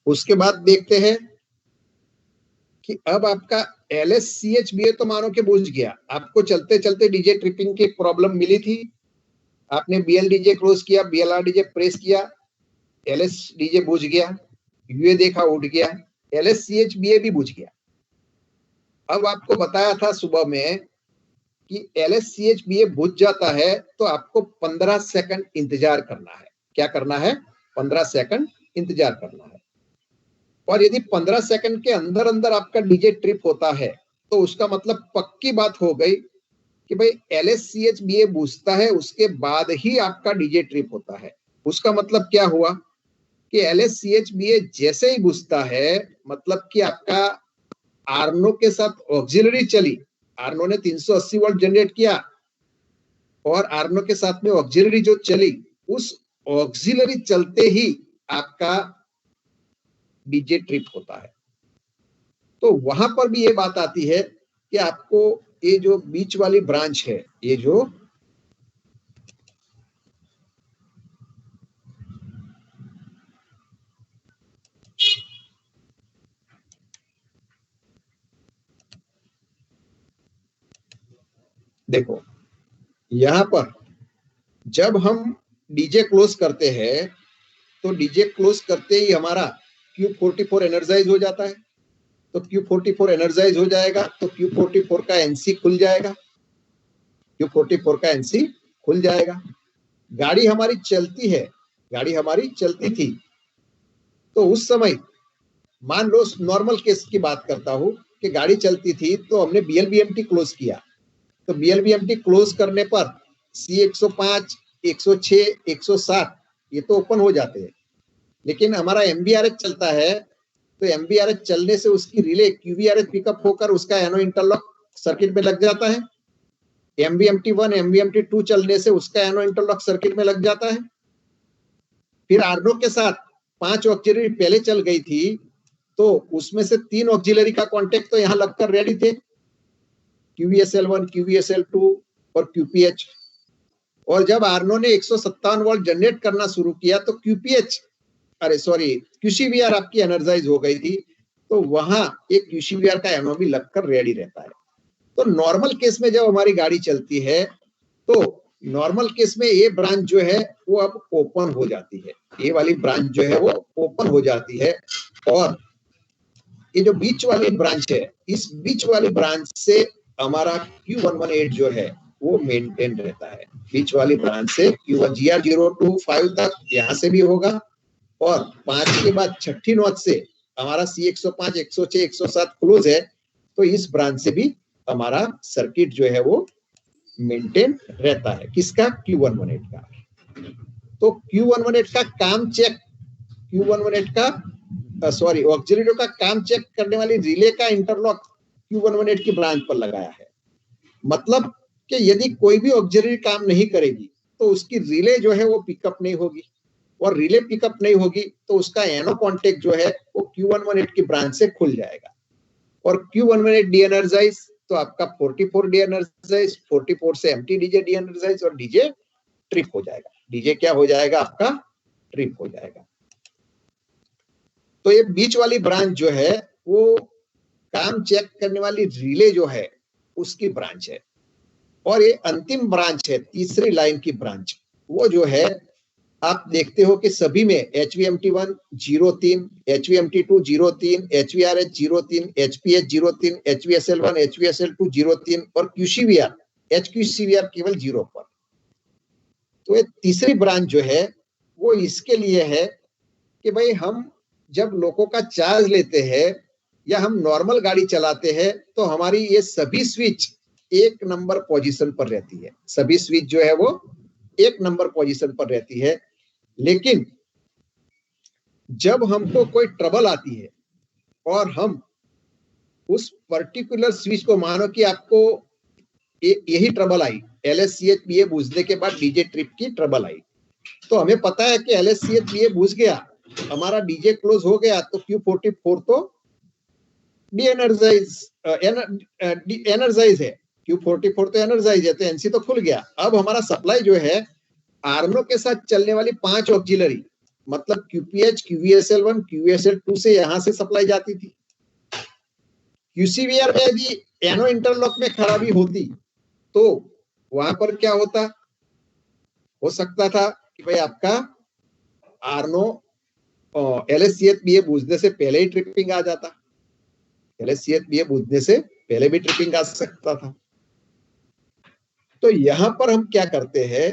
उसके बाद देखते हैं कि अब आपका LSCHBA तो मानो के बुझ गया, आपको चलते चलते डीजे ट्रिपिंग की प्रॉब्लम मिली थी, आपने BLDJ क्लोज किया, BLRDJ प्रेस किया, LSDJ बुझ गया, UA देखा उठ गया, LSCHBA भी बुझ गया। अब आपको बताया था सुबह में कि LSCHBA बुझ जाता है तो आपको 15 सेकंड इंतजार करना है। क्या करना है? 15 सेकंड इंतजार करना है। और यदि 15 सेकंड के अंदर अंदर आपका डीजे ट्रिप होता है तो उसका मतलब पक्की बात हो गई कि भाई LSCHBA बुझता है, उसके बाद ही आपका डीजे ट्रिप होता है। उसका मतलब क्या हुआ कि LSCHBA जैसे ही बुझता है, मतलब कि आपका आर्नो के साथ ऑक्सिलरी चली, आर्नो ने 380 वोल्ट जनरेट किया और आर्नो के साथ में ऑक्सिलरी जो चली, उस ऑक्सिलरी चलते ही आपका डीजे ट्रिप होता है। तो वहां पर भी ये बात आती है कि आपको ये जो बीच वाली ब्रांच है, ये जो देखो यहां पर जब हम डीजे क्लोज करते हैं तो डीजे क्लोज करते ही हमारा Q44 एनर्जाइज हो जाता है। तो Q44 एनर्जाइज हो जाएगा तो Q44 का NC खुल जाएगा, Q44 का NC खुल जाएगा। गाड़ी हमारी चलती है, गाड़ी हमारी चलती थी, तो उस समय मान लो नॉर्मल केस की बात करता हूं कि गाड़ी चलती थी तो हमने BLBMT क्लोज किया, तो BLBMT क्लोज करने पर C105, 106, 107 ये तो ओपन हो जाते हैं, लेकिन हमारा MBRH चलता है तो MBRH चलने से उसकी रिले QVRH पिकअप होकर उसका एनो इंटरलॉक सर्किट में लग जाता है। MVMT1, MVMT2 चलने से उसका एनो इंटरलॉक सर्किट में लग जाता है। फिर आर्नो के साथ 5 ऑक्सिलरी पहले चल गई थी तो उसमें से 3 ऑक्सिलरी का कांटेक्ट तो यहां लगकर रेडी थे, QVSL1, QVSL2 और QPH। और जब आर्नो ने 157 वोल्ट जनरेट करना शुरू किया तो QCVR आपकी एनर्जाइज हो गई थी, तो वहां एक QCVR का एनो भी लगकर रेडी रहता है। तो नॉर्मल केस में जब हमारी गाड़ी चलती है तो नॉर्मल केस में ये ब्रांच जो है वो अब ओपन हो जाती है, ये वाली ब्रांच जो है वो ओपन हो जाती है। और ये जो बीच वाली ब्रांच है, इस बीच वाली ब्रांच से हमारा Q118 जो है वो मेंटेन रहता है। बीच वाली ब्रांच से Q1 GR025 तक यहां से भी होगा, और 5 के बाद छठी नौच से हमारा C105, 106, 107 क्लोज है, तो इस ब्रांच से भी हमारा सर्किट जो है वो मेंटेन रहता है। किसका? Q118 का। तो Q118 का काम चेक, Q118 का ऑक्सिलरी का काम चेक करने वाली रिले का इंटरलॉक Q118 की ब्रांच पर लगाया है। मतलब कि यदि कोई भी ऑक्सिलरी काम नहीं करेगी तो उसकी रिले जो है वो पिकअप नहीं होगी, और रिले पिकअप नहीं होगी तो उसका एनो कांटेक्ट जो है वो Q118 की ब्रांच से खुल जाएगा। और Q118 डी एनर्जाइज तो आपका 44 डी एनर्जाइज, 44 से एम्प्टी डीजे डी एनर्जाइज और डीजे ट्रिप हो जाएगा। डीजे क्या हो जाएगा? आपका ट्रिप हो जाएगा। तो ये बीच वाली ब्रांच जो है वो काम चेक करने वाली रिले जो है उसकी ब्रांच है। और ये अंतिम ब्रांच है, तीसरी लाइन की ब्रांच, वो जो है आप देखते हो कि सभी में HVMT1 03, HVMT2 03, HVRH 03, HPH 03, HVSL1, HVSL2 03 और HQCVR केवल 0 पर। तो ये तीसरी ब्रांच जो है वो इसके लिए है कि भाई हम जब लोगों का चार्ज लेते हैं या हम नॉर्मल गाड़ी चलाते हैं तो हमारी ये सभी स्विच 1 नंबर पोजीशन पर रहती है, सभी स्विच जो है वो 1 नंबर पोजीशन पर रहती है। लेकिन जब हमको कोई ट्रबल आती है और हम उस पर्टिकुलर स्विच को, मानो कि आपको यही ट्रबल आई, LSCHBA बुझने के बाद डीजे ट्रिप की ट्रबल आई, तो हमें पता है कि LSCHBA बुझ गया, हमारा डीजे क्लोज हो गया, तो Q44 तो एनर्जाइज है, Q44 तो एनर्जाइज है, तो NC तो खुल गया। अब हमारा सप्लाई जो है आर्नो के साथ चलने वाली 5 ऑक्सिलरी मतलब QPH, QVSL1, QVSL2 से यहां से सप्लाई जाती थी। QCVR में यदि एनो इंटरलॉक में खराबी होती तो वहां पर क्या होता, हो सकता था कि भाई आपका आरनो LSCHBA बूझने से पहले ही ट्रिपिंग आ जाता। LSCHBA बूझने से पहले भी ट्रिपिंग आ सकता था। तो यहां पर हम क्या करते हैं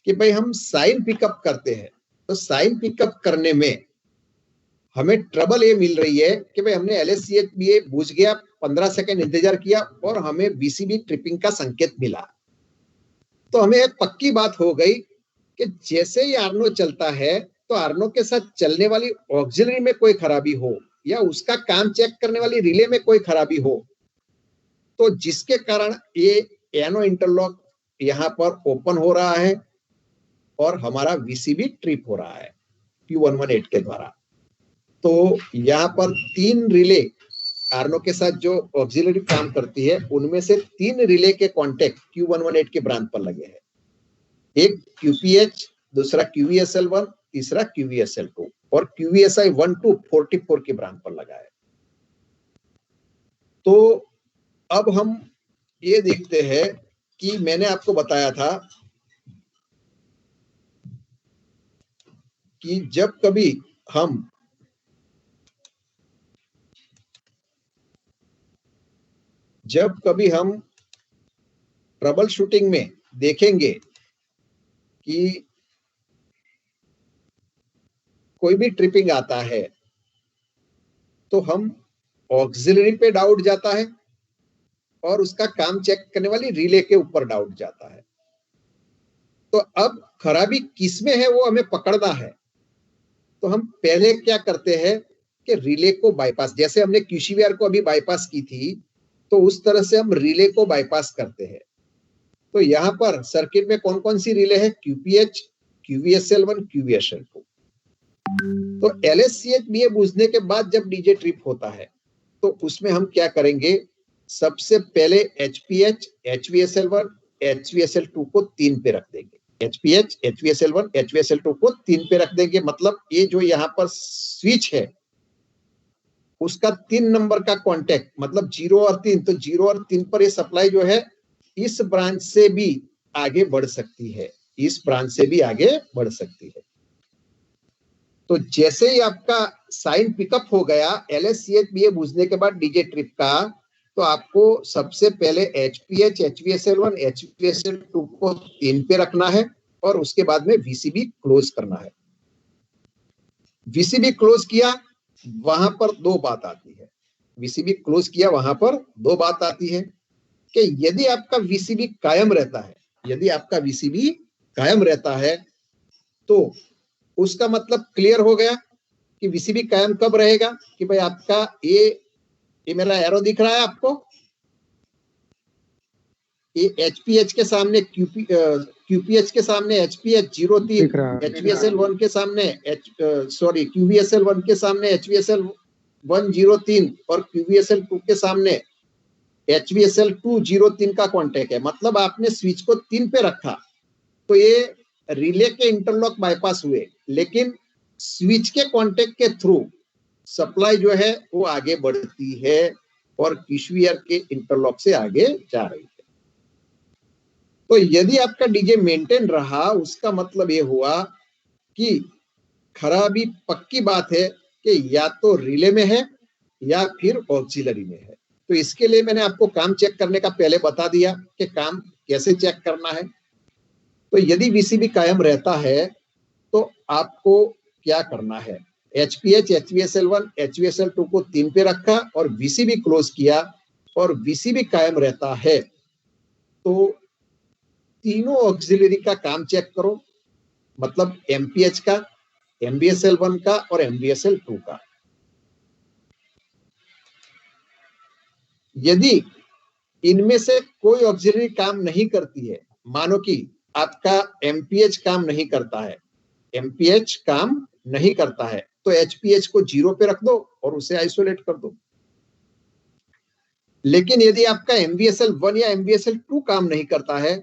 कि भाई हम साइन पिकअप करते हैं। तो साइन पिकअप करने में हमें ट्रबल ये मिल रही है कि भाई हमने LSCHBA बूझ गया, 15 सेकंड इंतजार किया और हमें VCB ट्रिपिंग का संकेत मिला। तो हमें एक पक्की बात हो गई कि जैसे ही आर्नो चलता है तो आर्नो के साथ चलने वाली ऑक्सिलरी में कोई खराबी हो या उसका काम चेक करने वाली रिले में कोई खराबी हो, तो जिसके कारण ये एनो इंटरलॉक यहां पर ओपन हो रहा है और हमारा VCB ट्रिप हो रहा है Q118 के द्वारा। तो यहां पर 3 रिले आर्नो के साथ जो ऑक्सिलरी काम करती है उनमें से 3 रिले के कॉन्टेक्ट Q118 के ब्रांच पर लगे हैं। एक QPH, दूसरा QVSL1, तीसरा QVSL2 और QVSI12 44 के ब्रांच पर लगा है। तो अब हम ये देखते हैं कि मैंने आपको बताया था कि जब कभी हम ट्रबल शूटिंग में देखेंगे कि कोई भी ट्रिपिंग आता है तो हम ऑक्सिलरी पे डाउट जाता है और उसका काम चेक करने वाली रिले के ऊपर डाउट जाता है। तो अब खराबी किसमें है वो हमें पकड़ना है। तो हम पहले क्या करते हैं कि रिले को बाईपास, जैसे हमने QCVR को अभी बाईपास की थी तो उस तरह से हम रिले को बाईपास करते हैं। तो यहां पर सर्किट में कौन कौन सी रिले है, QPH, QVSL1, QVSL2। तो LSCHBA बूझने के बाद जब डीजे ट्रिप होता है तो उसमें हम क्या करेंगे, सबसे पहले HPH, HVSL1, HVSL2 को 3 पे रख देंगे। HPH, HVSL1, HVSL2 को 3 पे रख देंगे। मतलब ये जो यहाँ पर स्विच है उसका 3 नंबर का कॉन्टेक्ट, मतलब 0 और 3, तो 0 और 3 पर ये सप्लाई जो है इस ब्रांच से भी आगे बढ़ सकती है, इस ब्रांच से भी आगे बढ़ सकती है। तो जैसे ही आपका साइन पिकअप हो गया LSCHBA बूझने के बाद डीजे ट्रिप का, तो आपको सबसे पहले HPH, HVSL1, HVSL2 को 3 पे रखना है और उसके बाद में VCB क्लोज करना है। VCB क्लोज किया, वहां पर 2 बात आती है। VCB क्लोज किया, वहां पर 2 बात आती है कि यदि आपका VCB कायम रहता है, यदि आपका VCB कायम रहता है तो उसका मतलब क्लियर हो गया कि VCB कायम कब रहेगा, कि भाई आपका ये मेरा एरो दिख रहा है आपको, ये HPH के सामने QPH के सामने HPH 03, HVSL1 के सामने QVSL1 के सामने HVSL1 03 और QVSL2 के सामने HVSL2 03 का कॉन्टेक्ट है। मतलब आपने स्विच को 3 पे रखा तो ये रिले के इंटरलॉक बाईपास हुए, लेकिन स्विच के कॉन्टेक्ट के थ्रू सप्लाई जो है वो आगे बढ़ती है और QCVR के इंटरलॉक से आगे जा रही है। तो यदि आपका डीजे मेंटेन रहा, उसका मतलब ये हुआ कि खराबी पक्की बात है कि या तो रिले में है या फिर ऑक्सिलरी में है। तो इसके लिए मैंने आपको काम चेक करने का पहले बता दिया कि काम कैसे चेक करना है। तो यदि VCB कायम रहता है तो आपको क्या करना है, HPH, HVSL1, HVSL2 को 3 पे रखा और VCB क्लोज किया और VCB कायम रहता है तो तीनों ऑक्सिलरी का काम चेक करो, मतलब MPH का, MVSL1 का और MVSL2 का। यदि इनमें से कोई ऑक्सिलरी काम नहीं करती है, मानो कि आपका MPH काम नहीं करता है, MPH काम नहीं करता है, तो HPH को 0 पे रख दो और उसे आइसोलेट कर दो। लेकिन यदि आपका MVSL1 या MVSL2 काम नहीं करता है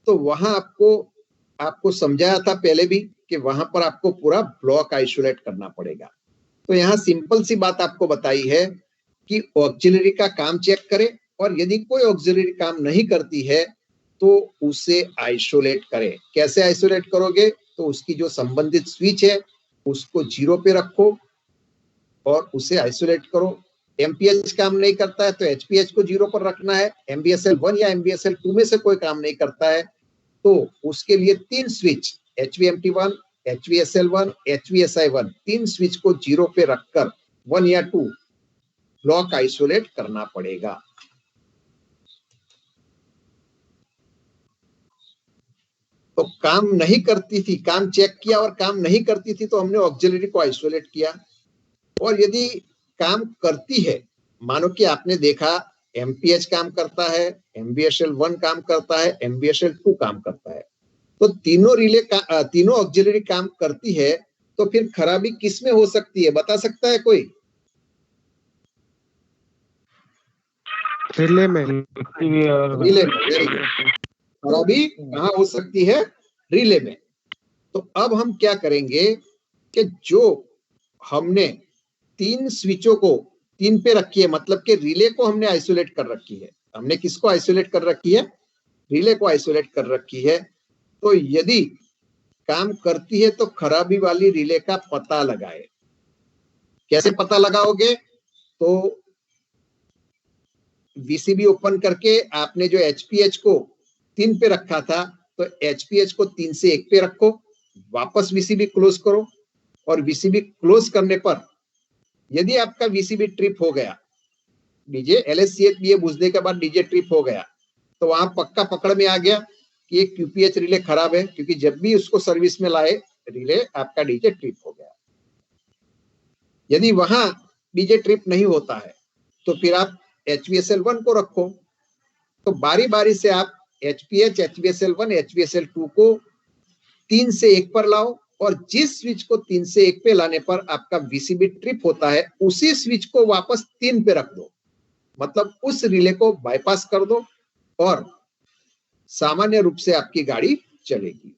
तो वहां आपको आपको समझाया था पहले भी कि वहां पर आपको पूरा ब्लॉक आइसोलेट करना पड़ेगा। तो यहाँ सिंपल सी बात आपको बताई है कि ऑक्सिलरी का काम चेक करें और यदि कोई ऑक्सिलरी काम नहीं करती है तो उसे आइसोलेट करें। कैसे आइसोलेट करोगे? तो उसकी जो संबंधित स्विच है उसको 0 पे रखो और उसे आइसोलेट करो। एमपीएच काम नहीं करता है तो एचपीएच को 0 पर रखना है। एमबीएसएल 1 या एमबीएसएल 2 में से कोई काम नहीं करता है तो उसके लिए 3 switch HVMT1, HVSL1, HVSI1 3 switch को 0 पे रखकर 1 या 2 ब्लॉक आइसोलेट करना पड़ेगा। तो काम नहीं करती थी, काम चेक किया और काम नहीं करती थी तो हमने ऑक्सिलरी को आइसोलेट किया। और यदि काम करती है, मानो कि आपने देखा एमपीएच काम करता है, MBSL1 काम करता है, MBSL2 काम करता है, तो तीनों रिले का तीनों ऑक्सिलरी काम करती है तो फिर खराबी किस में हो सकती है, बता सकता है कोई? रिले में। रिले में। Very good. खराबी कहाँ हो सकती है? रिले में। तो अब हम क्या करेंगे कि जो हमने 3 स्विचों को 3 पे रखी है, मतलब कि रिले को हमने आइसोलेट कर रखी है। हमने किसको आइसोलेट कर रखी है? रिले को आइसोलेट कर रखी है। तो यदि काम करती है तो खराबी वाली रिले का पता लगाए। कैसे पता लगाओगे? तो वीसीबी ओपन करके आपने जो एचपीएच को 3 पे रखा था तो एचपीएच को 3 से 1 पे रखो, वापस वीसीबी क्लोज करो और वीसीबी क्लोज करने पर यदि आपका वीसीबी ट्रिप हो गया, डीजे LSCHBA बुझने के बाद डीजे ट्रिप हो गया तो वहां पक्का पकड़ में आ गया कि एक QPH रिले खराब है, क्योंकि जब भी उसको सर्विस में लाए रिले आपका डीजे ट्रिप हो गया। यदि वहां डीजे ट्रिप नहीं होता है तो फिर आप HVSL1 को रखो। तो बारी बारी से आप HPH, HVSL1, HVSL2 को 3 से 1 पर लाओ और जिस स्विच को 3 से 1 पे लाने पर आपका वीसीबी ट्रिप होता है उसी स्विच को वापस 3 पे रख दो, मतलब उस रिले को बाईपास कर दो और सामान्य रूप से आपकी गाड़ी चलेगी।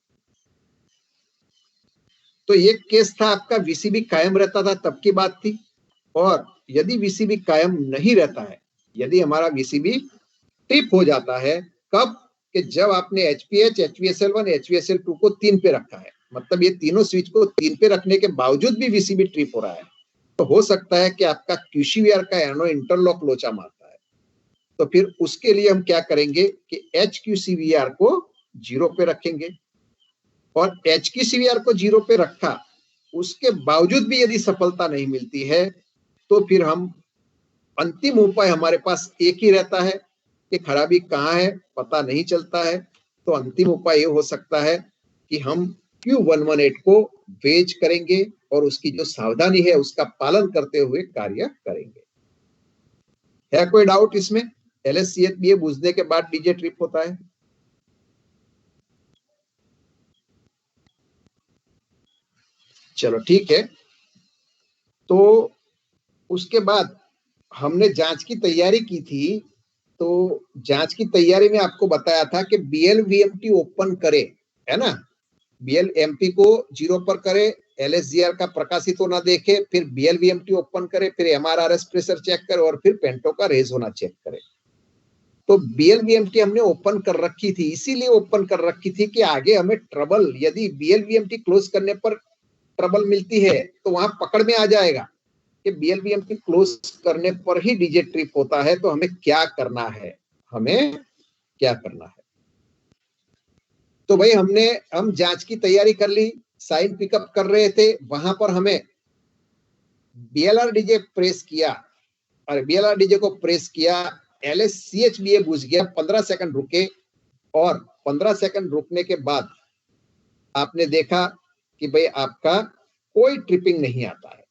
तो ये केस था आपका वीसीबी कायम रहता था तब की बात थी। और यदि वीसीबी कायम नहीं रहता है, यदि हमारा वीसीबी ट्रिप हो जाता है, कब? कि जब आपने एचपीएच, HVSL1, HVSL2 को 3 पे रखा है, मतलब ये तीनों स्विच को 3 पे रखने के बावजूद भी वीसीबी ट्रिप हो रहा है, तो हो सकता है कि आपका QCVR का एनो इंटरलॉक लोचा मारता है। तो फिर उसके लिए हम क्या करेंगे कि HQCVR को 0 पे रखेंगे और HQCVR को 0 पे रखा, उसके बावजूद भी यदि सफलता नहीं मिलती है तो फिर हम अंतिम उपाय हमारे पास एक ही रहता है कि खराबी कहाँ है पता नहीं चलता है, तो अंतिम उपाय ये हो सकता है कि हम Q118 को वेज करेंगे और उसकी जो सावधानी है उसका पालन करते हुए कार्य करेंगे। है कोई डाउट इसमें? LSCHBA बुझने के बाद डीजे ट्रिप होता है। चलो ठीक है। तो उसके बाद हमने जांच की तैयारी की थी, तो जांच की तैयारी में आपको बताया था कि BLVMT ओपन करे, है ना? BLMP को 0 पर करे, LSGR का प्रकाशित होना देखे, फिर BLVMT ओपन करे, फिर MRRS प्रेशर चेक करे और फिर पेंटो का रेज होना चेक करे। तो BLVMT हमने ओपन कर रखी थी, इसीलिए ओपन कर रखी थी कि आगे हमें ट्रबल, यदि BLVMT क्लोज करने पर ट्रबल मिलती है तो वहां पकड़ में आ जाएगा कि BLVMT क्लोज करने पर ही डीजे ट्रिप होता है, तो हमें क्या करना है, हमें क्या करना है। तो भाई हम जांच की तैयारी कर ली, साइन पिकअप कर रहे थे, वहां पर हमें BLR डीजे प्रेस किया और BLR डीजे को प्रेस किया, LSCHBA बुझ गया, 15 सेकंड रुके और 15 सेकंड रुकने के बाद आपने देखा कि भाई आपका कोई ट्रिपिंग नहीं आता है।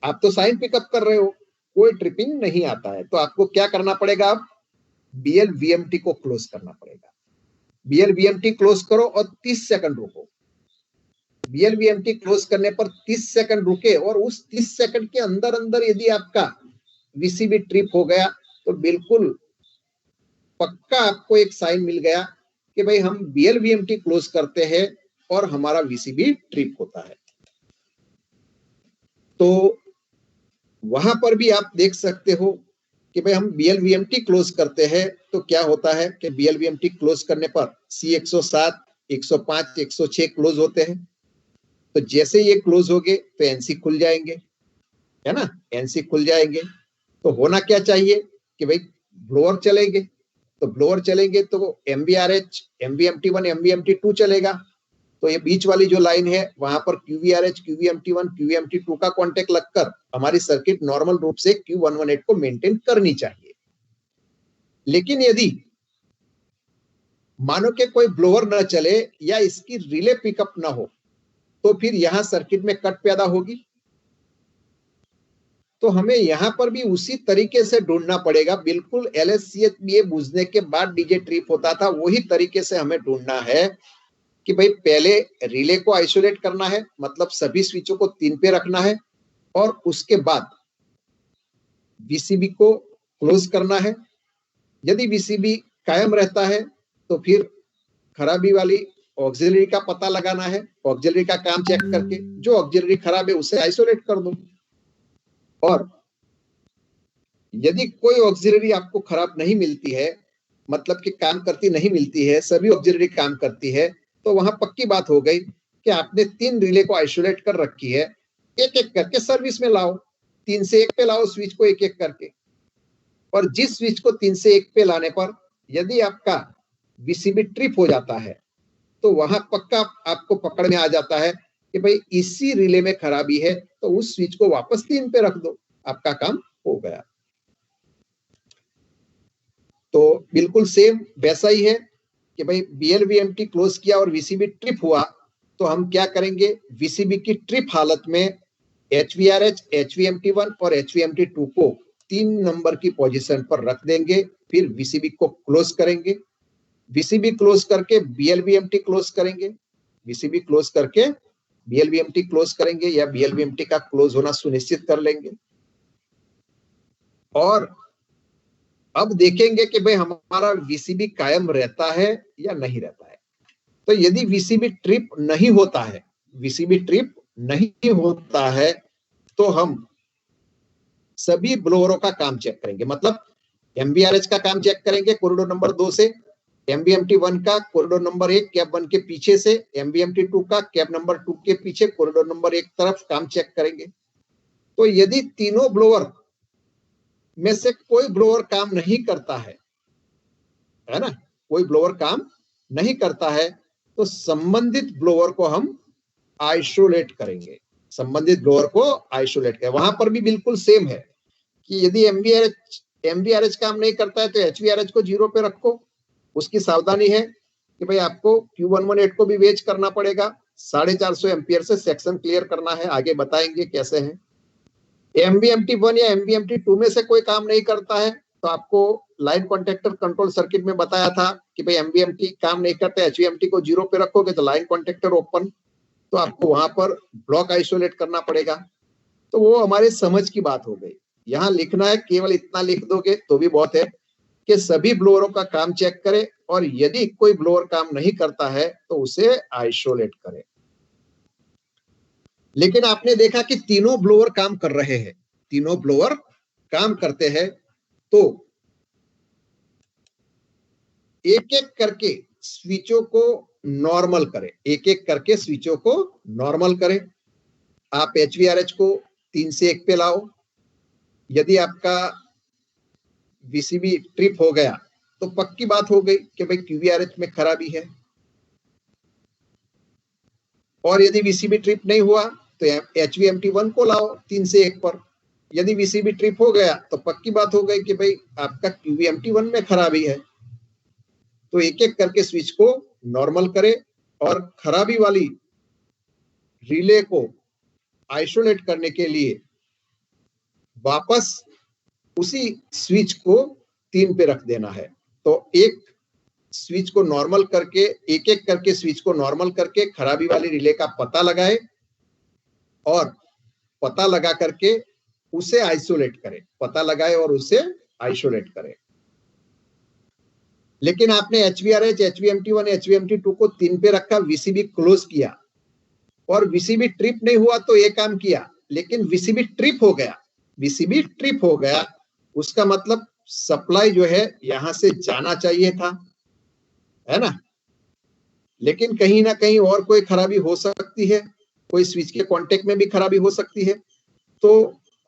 आप तो साइन पिकअप कर रहे हो, कोई ट्रिपिंग नहीं आता है, तो आपको क्या करना पड़ेगा? अब BLVMT को क्लोज करना पड़ेगा। BLVMT क्लोज करो और 30 सेकंड रुको। BLVMT क्लोज करने पर 30 सेकंड रुके और उस 30 सेकंड के अंदर अंदर यदि आपका वीसीबी ट्रिप हो गया तो बिल्कुल पक्का आपको एक साइन मिल गया कि भाई हम BLVMT क्लोज करते हैं और हमारा वीसीबी ट्रिप होता है। तो वहां पर भी आप देख सकते हो कि भाई हम BLVMT क्लोज करते हैं तो क्या होता है कि BLVMT क्लोज करने पर C107, 105, 106 क्लोज होते हैं। तो जैसे ये क्लोज हो गए तो NC खुल जाएंगे, है ना, NC खुल जाएंगे। तो होना क्या चाहिए कि भाई ब्लोअर चलेंगे, तो ब्लोअर चलेंगे तो MVRH, MVMT1, MVMT2 चलेगा। तो ये बीच वाली जो लाइन है वहां पर QVRH, QVMT1, QVMT2 का कॉन्टेक्ट लगकर हमारी सर्किट नॉर्मल रूप से Q118 को मेंटेन करनी चाहिए। लेकिन यदि मानो कि कोई ब्लोअर न चले या इसकी रिले पिकअप ना हो तो फिर यहां सर्किट में कट पैदा होगी। तो हमें यहां पर भी उसी तरीके से ढूंढना पड़ेगा, बिल्कुल LSCHBA बुझने के बाद डीजे ट्रिप होता था वही तरीके से हमें ढूंढना है कि भाई पहले रिले को आइसोलेट करना है, मतलब सभी स्विचों को 3 पे रखना है और उसके बाद VCB को क्लोज करना है। यदि VCB कायम रहता है तो फिर खराबी वाली ऑक्सिलरी का पता लगाना है, ऑक्सिलरी का काम चेक करके जो ऑक्सिलरी खराब है उसे आइसोलेट कर दो। और यदि कोई ऑक्सिलरी आपको खराब नहीं मिलती है, मतलब कि काम करती नहीं मिलती है, सभी ऑक्सिलरी काम करती है, तो वहां पक्की बात हो गई कि आपने 3 रिले को आइसोलेट कर रखी है। एक एक करके सर्विस में लाओ, 3 से 1 पे लाओ स्विच को एक एक करके। और जिस स्विच को 3 से 1 पे लाने पर यदि आपका VCB ट्रिप हो जाता है तो वहां पक्का आपको पकड़ में आ जाता है कि भाई इसी रिले में खराबी है, तो उस स्विच को वापस 3 पे रख दो, आपका काम हो गया। तो बिल्कुल सेम वैसा ही है कि भाई BLVMT क्लोज किया और VCB ट्रिप हुआ तो हम क्या करेंगे, VCB की ट्रिप हालत में HVRH, HVMT1 और HVMT2 को 3 नंबर की पोजीशन पर रख देंगे, फिर VCB को क्लोज करेंगे, VCB क्लोज करके BLVMT क्लोज करेंगे, VCB क्लोज करके BLVMT क्लोज करेंगे या BLVMT का क्लोज होना सुनिश्चित कर लेंगे। और अब देखेंगे कि भाई हमारा VCB कायम रहता है या नहीं रहता है। तो यदि VCB ट्रिप नहीं होता है, VCB ट्रिप नहीं होता है तो हम सभी ब्लोअरों का काम चेक करेंगे, मतलब MVRH का काम चेक करेंगे कॉरिडोर नंबर 2 से, MVMT1 का कॉरिडोर नंबर 1 कैप 1 के पीछे से, MVMT2 का कैप नंबर 2 के पीछे कॉरिडोर नंबर 1 तरफ काम चेक करेंगे। तो यदि तीनों ब्लोअर में से कोई ब्लोअर काम नहीं करता है ना, कोई ब्लोअर काम नहीं करता है तो संबंधित ब्लोअर को हम आइसोलेट करेंगे, संबंधित ब्लोअर को आइसोलेट करें। वहां पर भी बिल्कुल सेम है कि यदि MVRH काम नहीं करता है तो HVRH को 0 पे रखो। उसकी सावधानी है कि भाई आपको Q118 को भी वेज करना पड़ेगा, 450 एम्पियर से सेक्शन क्लियर करना है, आगे बताएंगे कैसे है। MVMT1 या MVMT2 में से कोई काम नहीं करता है तो आपको लाइन कॉन्टेक्टर कंट्रोल सर्किट में बताया था कि भाई MVMT काम नहीं करता, HVMT को 0 पे रखोगे तो लाइन कॉन्टेक्टर ओपन, तो आपको वहां पर ब्लॉक आइसोलेट करना पड़ेगा। तो वो हमारे समझ की बात हो गई। यहाँ लिखना है, केवल इतना लिख दोगे तो भी बहुत है कि सभी ब्लोअरों का काम चेक करें और यदि कोई ब्लोअर काम नहीं करता है तो उसे आइसोलेट करें। लेकिन आपने देखा कि तीनों ब्लोअर काम कर रहे हैं, तीनों ब्लोअर काम करते हैं, तो एक एक करके स्विचों को नॉर्मल करें, एक एक करके स्विचों को नॉर्मल करें। आप HVRH को 3 से 1 पे लाओ। यदि आपका VCB ट्रिप हो गया तो पक्की बात हो गई कि भाई QVRH में खराबी है। और यदि VCB ट्रिप नहीं हुआ तो HVMT1 को लाओ 3 से 1 पर। यदि VCB ट्रिप हो गया तो पक्की बात हो गई कि भाई आपका QVMT1 में खराबी है। तो एक एक करके स्विच को नॉर्मल करें और खराबी वाली रिले को आइसोलेट करने के लिए वापस उसी स्विच को 3 पे रख देना है। तो एक स्विच को नॉर्मल करके, एक एक करके स्विच को नॉर्मल करके खराबी वाली रिले का पता लगाए और पता लगा करके उसे आइसोलेट करें, पता लगाए और उसे आइसोलेट करें। लेकिन आपने HVRH, HVMT1, HVMT2 को 3 पे रखा, VCB क्लोज किया और VCB ट्रिप नहीं हुआ तो ये काम किया, लेकिन VCB ट्रिप हो गया, VCB ट्रिप हो गया, उसका मतलब सप्लाई जो है यहां से जाना चाहिए था, है ना। लेकिन कहीं ना कहीं और कोई खराबी हो सकती है, कोई स्विच के कांटेक्ट में भी खराबी हो सकती है। तो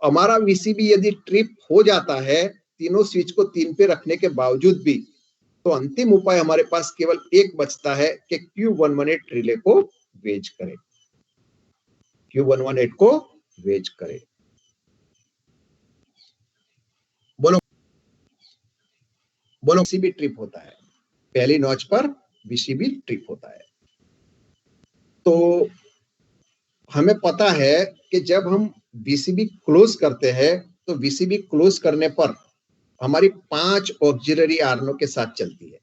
हमारा VCB यदि ट्रिप हो जाता है तीनों स्विच को 3 पे रखने के बावजूद भी, तो अंतिम उपाय हमारे पास केवल एक बचता है कि Q118 रिले को वेज करें, Q118 को वेज करें। बोलो बोलो। VCB ट्रिप होता है, पहली नॉच पर VCB ट्रिप होता है। तो हमें पता है कि जब हम VCB क्लोज करते हैं तो VCB क्लोज करने पर हमारी 5 ऑक्सिलरी आर्नो के साथ चलती है,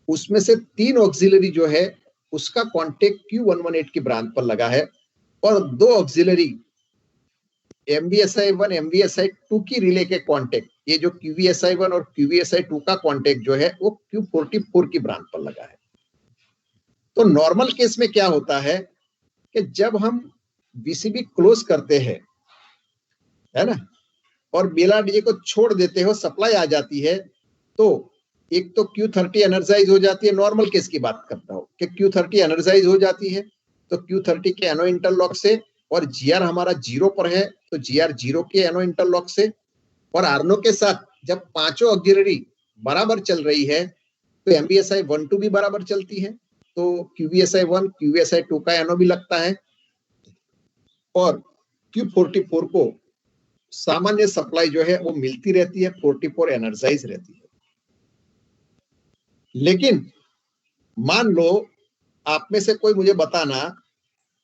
उसमें से 3 ऑक्सिलरी जो है उसका कांटेक्ट Q118 की ब्रांच पर लगा है और 2 ऑक्सिलरी MVSI1 MVSI2 की रिले के कांटेक्ट, ये जो QVSI1 और QVSI2 का कांटेक्ट जो है वो Q44 की ब्रांच पर लगा है। तो नॉर्मल केस में क्या होता है कि जब हम VCB क्लोज करते हैं, है ना, और BLRDJ को छोड़ देते हो, सप्लाई आ जाती है, तो एक तो Q30 एनर्जाइज हो जाती है, नॉर्मल केस की बात करता हूं कि Q30 एनर्जाइज हो जाती है, तो Q30 के एनो इंटरलॉक से, और GR हमारा 0 पर है तो GR 0 के एनो इंटरलॉक से, और आर्नो के साथ जब पांचों ऑक्सिलरी बराबर चल रही है तो MVSI12 भी बराबर चलती है, तो QVSI1 QVSI2 का एनो भी लगता है और Q44 को सामान्य सप्लाई जो है वो मिलती रहती है, 44 एनर्जाइज रहती है। लेकिन मान लो आप में से कोई मुझे बताना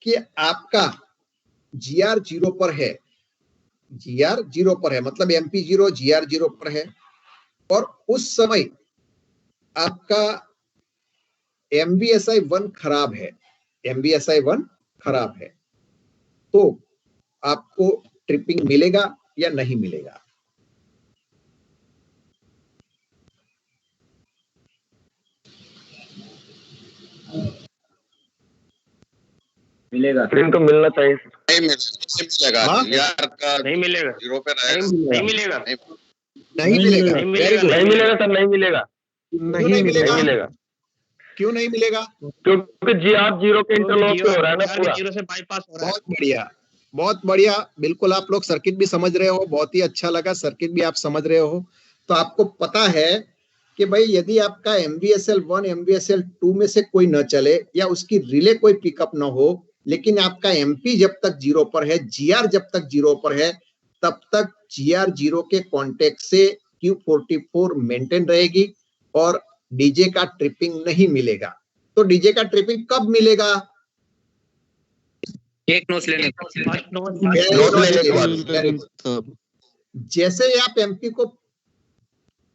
कि आपका GR 0 पर है, GR 0 पर है, मतलब MP0 GR 0 पर है, और उस समय आपका MVSI1 खराब है, MVSI1 खराब है, तो आपको ट्रिपिंग मिलेगा या नहीं मिलेगा? मिलेगा, ट्रिपिंग तो मिलना चाहिए। नहीं मिलेगा, GR का नहीं मिलेगा, 0 पे रहेगा, नहीं मिलेगा, नहीं मिलेगा, नहीं मिलेगा, नहीं मिलेगा सर, नहीं मिलेगा, नहीं मिलेगा। क्यों नहीं मिलेगा? क्योंकि GR 0 के इंटरलॉक पे हो रहा है ना पूरा, 0 से बाईपास हो रहा है। बहुत बढ़िया, बहुत बढ़िया, बिल्कुल आप लोग सर्किट भी समझ रहे हो, बहुत ही अच्छा लगा, सर्किट भी आप समझ रहे हो। तो आपको पता है कि भाई यदि आपका MVSL1 MVSL2 में से कोई न चले या उसकी रिले कोई पिकअप न हो, लेकिन आपका MP जब तक 0 पर है, GR जब तक 0 पर है, तब तक GR 0 के कांटेक्ट से Q44 मेंटेन रहेगी और डीजे का ट्रिपिंग नहीं मिलेगा। तो डीजे का ट्रिपिंग कब मिलेगा? एक नोच लेने जैसे ही आप MP को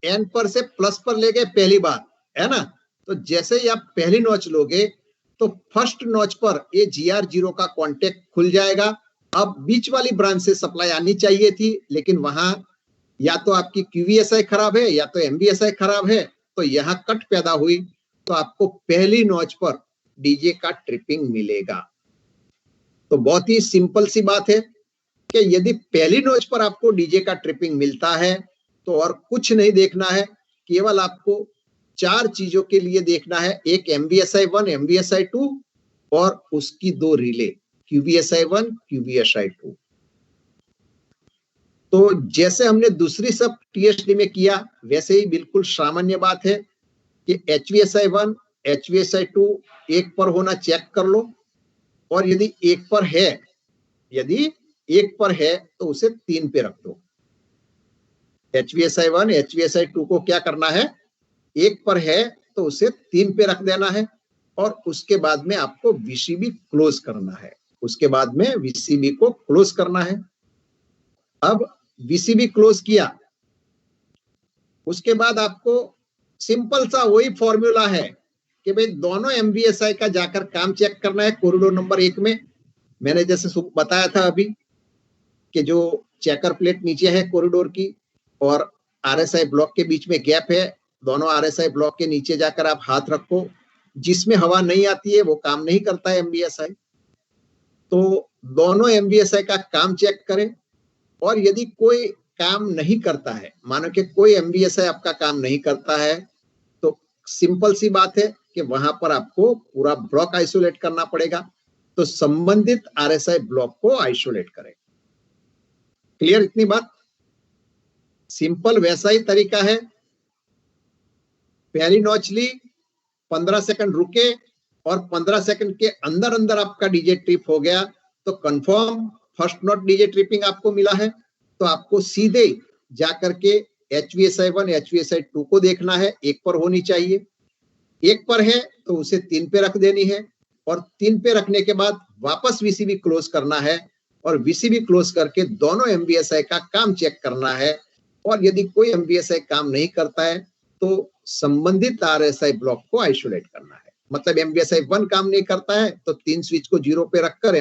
N पर से प्लस पर ले गए पहली बार, है ना, तो जैसे ही आप पहली नॉच लोगे तो फर्स्ट नॉच पर ये GR 0 का कांटेक्ट खुल जाएगा। अब बीच वाली ब्रांच से सप्लाई आनी चाहिए थी, लेकिन वहां या तो आपकी QVSI खराब है या तो MVSI खराब है, तो यहाँ कट पैदा हुई, तो आपको पहली नॉच पर डीजे का ट्रिपिंग मिलेगा। तो बहुत ही सिंपल सी बात है कि यदि पहली नॉच पर आपको डीजे का ट्रिपिंग मिलता है तो और कुछ नहीं देखना है, केवल आपको 4 चीजों के लिए देखना है, एक MVSI1 MVSI2 और उसकी 2 रिले QVSI1 QVSI2। तो जैसे हमने दूसरी सब TSD में किया वैसे ही बिल्कुल सामान्य बात है कि HVSI1 HVSI2 एक पर होना चेक कर लो, और यदि एक पर है, यदि एक पर है तो उसे 3 पे रख दो। HVSI1 HVSI2 को क्या करना है, एक पर है तो उसे 3 पे रख देना है, और उसके बाद में आपको VCB क्लोज करना है, उसके बाद में VCB को क्लोज करना है। अब VCB क्लोज किया, उसके बाद आपको सिंपल सा वही फॉर्मूला है कि भाई दोनों MVSI का जाकर काम चेक करना है कॉरिडोर नंबर 1 में। मैंने जैसे बताया था अभी कि जो चेकर प्लेट नीचे है कॉरिडोर की और RSI ब्लॉक के बीच में गैप है, दोनों आरएसआई ब्लॉक के नीचे जाकर आप हाथ रखो, जिसमें हवा नहीं आती है वो काम नहीं करता है एमबीएसआई। तो दोनों एमबीएसआई का काम चेक करें, और यदि कोई काम नहीं करता है, मानो कि कोई एमबीएसआई आपका काम नहीं करता है, तो सिंपल सी बात है कि वहां पर आपको पूरा ब्लॉक आइसोलेट करना पड़ेगा। तो संबंधित आरएसआई ब्लॉक को आइसोलेट करें। क्लियर इतनी बात? सिंपल वैसा ही तरीका है। पहली नॉच ली, 15 सेकंड रुके, और 15 सेकंड के अंदर अंदर आपका डीजे ट्रिप हो गया, तो confirm first not DJ tripping आपको मिला है। तो आपको सीधे जाकर के HVSI1 HVSI2 को देखना है, एक पर होनी चाहिए। एक पर है तो उसे 3 पे रख देनी है, और 3 पे रखने के बाद वापस VCB क्लोज करना है, और VCB क्लोज करके दोनों MBSI का काम चेक करना है। और यदि कोई MBSI काम नहीं करता है तो संबंधित RSI ब्लॉक को आइसोलेट करना है। मतलब MBSI1 काम नहीं करता है तो 3 स्विच को 0 पे रखकर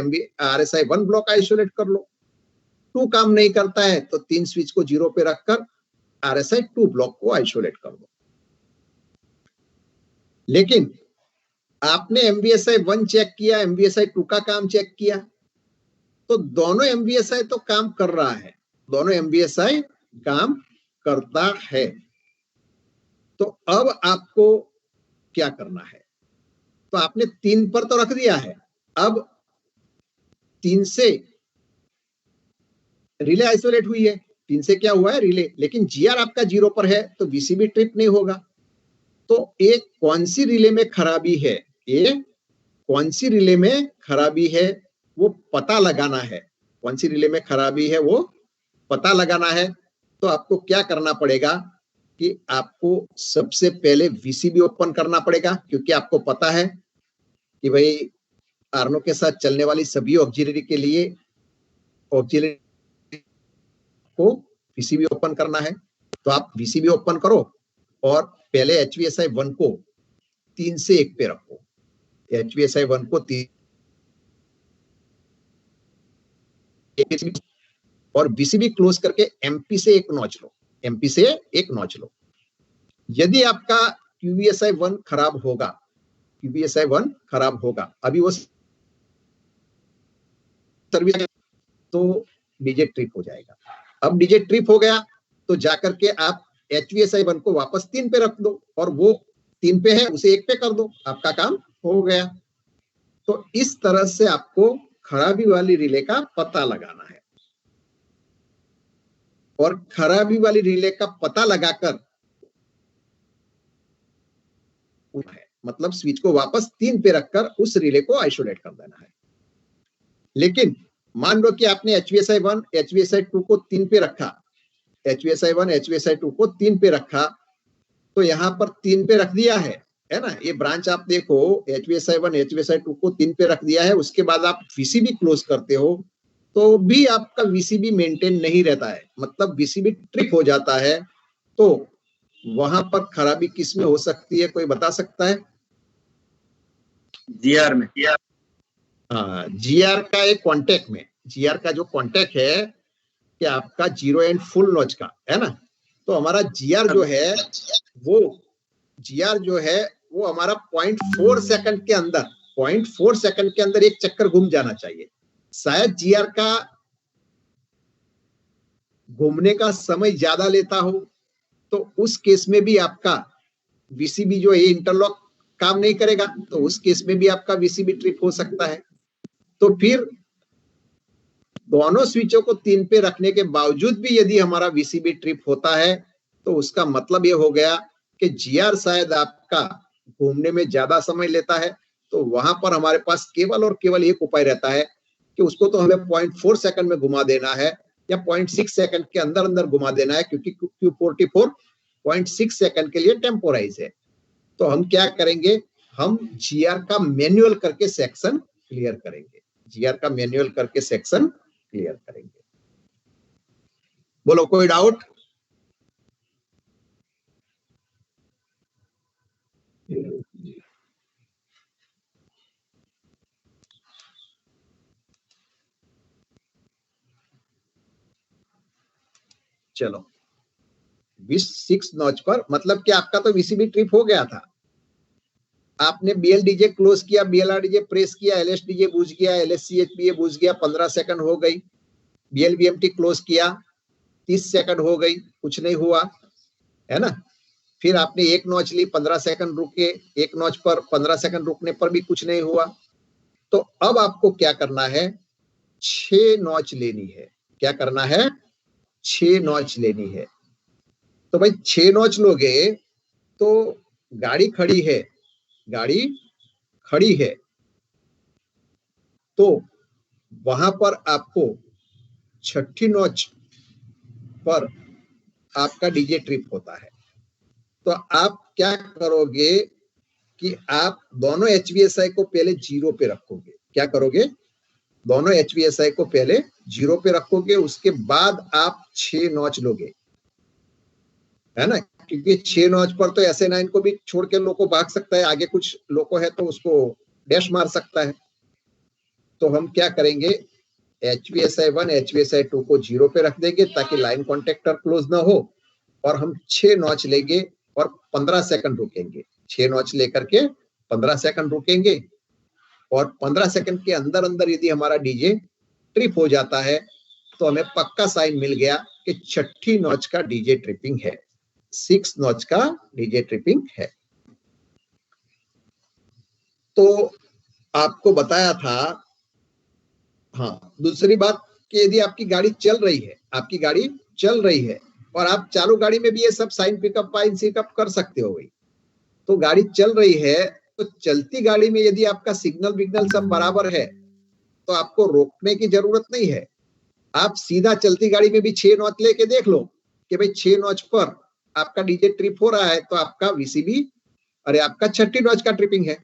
RSI1 ब्लॉक आइसोलेट कर लो। 2 काम नहीं करता है तो 3 स्विच को 0 पे रखकर RSI2 ब्लॉक को आइसोलेट कर दो। लेकिन आपने MBSI1 चेक किया, MBSI2 का काम चेक किया, तो दोनों MBSI तो काम कर रहा है, दोनों MBSI काम करता है। तो अब आपको क्या करना है? तो आपने 3 पर तो रख दिया है, अब 3 से रिले आइसोलेट हुई है, 3 से क्या हुआ है? रिले। लेकिन GR आपका 0 पर है तो VCB ट्रिप नहीं होगा। तो एक कौन सी रिले में खराबी है, ये कौन सी रिले में खराबी है वो पता लगाना है। कौन सी रिले में खराबी है वो पता लगाना है। तो आपको क्या करना पड़ेगा कि आपको सबसे पहले VCB ओपन करना पड़ेगा, क्योंकि आपको पता है कि भाई आर्नो के साथ चलने वाली सभी ऑक्सिलरी के लिए ऑक्सिलरी को VCB ओपन करना है। तो आप VCB ओपन करो और पहले HVSI1 को 3 से 1 पे रखो। HVSI1 को 3 और VCB क्लोज करके MP से एक नॉच लो, MP से एक नॉच लो। यदि आपका QVSI1 खराब होगा, QVSI1 खराब होगा, अभी वो सर्विस, तो डीजे ट्रिप हो जाएगा। अब डीजे ट्रिप हो गया तो जाकर के आप HVSI1 को वापस 3 पे रख दो, और वो 3 पे है उसे 1 पे कर दो, आपका काम हो गया। तो इस तरह से आपको खराबी वाली रिले का पता लगाना है, और खराबी वाली रिले का पता लगाकर मतलब स्विच को वापस 3 पे रखकर उस रिले को आइसोलेट कर देना है। लेकिन मान लो कि आपने HVSI1 HVSI2 को 3 पे रखा, HVSI1 HVSI2 को 3 पे रखा, तो यहां पर 3 पे रख दिया है ना। ये ब्रांच आप देखो, HVSI1 HVSI2 को 3 पे रख दिया है, उसके बाद आप VCB क्लोज करते हो तो भी आपका VCB मेंटेन नहीं रहता है, मतलब VCB ट्रिप हो जाता है। तो वहां पर खराबी किस में हो सकती है, कोई बता सकता है? GR में। हाँ, GR का एक कॉन्टेक्ट में, GR का जो कॉन्टेक्ट है कि आपका 0 एंड फुल नॉच का है ना। तो हमारा GR जो है वो GR जो है वो हमारा 0.4 सेकंड के अंदर, 0.4 सेकंड के अंदर एक चक्कर घूम जाना चाहिए। शायद GR का घूमने का समय ज्यादा लेता हो, तो उस केस में भी आपका VCB जो है इंटरलॉक काम नहीं करेगा, तो उस केस में भी आपका VCB ट्रिप हो सकता है। तो फिर दोनों स्विचों को 3 पे रखने के बावजूद भी यदि हमारा VCB ट्रिप होता है तो उसका मतलब ये हो गया कि GR शायद आपका घूमने में ज्यादा समय लेता है। तो वहां पर हमारे पास केवल और केवल एक उपाय रहता है कि उसको तो हमें 0.4 सेकंड में घुमा देना है, या 0.6 सेकंड के अंदर अंदर घुमा देना है, क्योंकि Q44 0.6 सेकंड के लिए टेम्पोराइज है। तो हम क्या करेंगे, हम GR का मैन्युअल करके सेक्शन क्लियर करेंगे, GR का मैन्युअल करके सेक्शन क्लियर करेंगे। बोलो, कोई डाउट? चलो 6 नॉच पर, मतलब कि आपका तो वीसीबी ट्रिप हो गया था। आपने बीएलडीजे क्लोज किया, बीएलआरडीजे प्रेस किया, एलएसडीजे बुझ गया, एलएससीएचबीए बुझ गया, 15 सेकंड हो गई। बीएलवीएमटी क्लोज किया, 30 सेकंड हो गई, कुछ नहीं हुआ, है ना। फिर आपने एक नॉच ली, 15 सेकंड रुके, एक नॉच पर 15 सेकंड रुकने पर भी कुछ नहीं हुआ। तो अब आपको क्या करना है, 6 नॉच लेनी है। क्या करना है, 6 नॉच लेनी है। तो भाई 6 नॉच लोगे तो गाड़ी खड़ी है, गाड़ी खड़ी है, तो वहां पर आपको 6ठी नॉच पर आपका डीजे ट्रिप होता है। तो आप क्या करोगे कि आप दोनों HVSI को पहले 0 पे रखोगे। क्या करोगे, दोनों HVSI को पहले 0 पे रखोगे, उसके बाद आप 6 नॉच लोगे, है ना। क्योंकि 6 नॉच पर तो SA9 को भी छोड़ के लोको भाग सकता है, आगे कुछ लोको है तो उसको डैश मार सकता है। तो हम क्या करेंगे, HVSI1 HVSI2 को 0 पे रख देंगे ताकि लाइन कॉन्टेक्टर क्लोज ना हो, और हम 6 नॉच लेंगे और 15 सेकंड रुकेंगे। 6 नॉच लेकर के 15 सेकंड रुकेंगे, और 15 सेकंड के अंदर अंदर यदि हमारा डीजे ट्रिप हो जाता है तो हमें पक्का साइन मिल गया कि 6ठी नॉच का डीजे ट्रिपिंग है, 6 नॉच का डीजे ट्रिपिंग है। तो आपको बताया था। हाँ, दूसरी बात कि यदि आपकी गाड़ी चल रही है, आपकी गाड़ी चल रही है और आप चालू गाड़ी में भी ये सब साइन पिकअप पाइन सिकअप कर सकते हो भाई। तो गाड़ी चल रही है, तो चलती गाड़ी में यदि आपका सिग्नल विग्नल सब बराबर है तो आपको रोकने की जरूरत नहीं है। आप सीधा चलती गाड़ी में भी 6 नॉच लेके देख लो कि भाई 6 नॉच पर आपका डीजे ट्रिप हो रहा है, तो आपका वीसीबी, अरे आपका 6ठी नॉच का ट्रिपिंग है।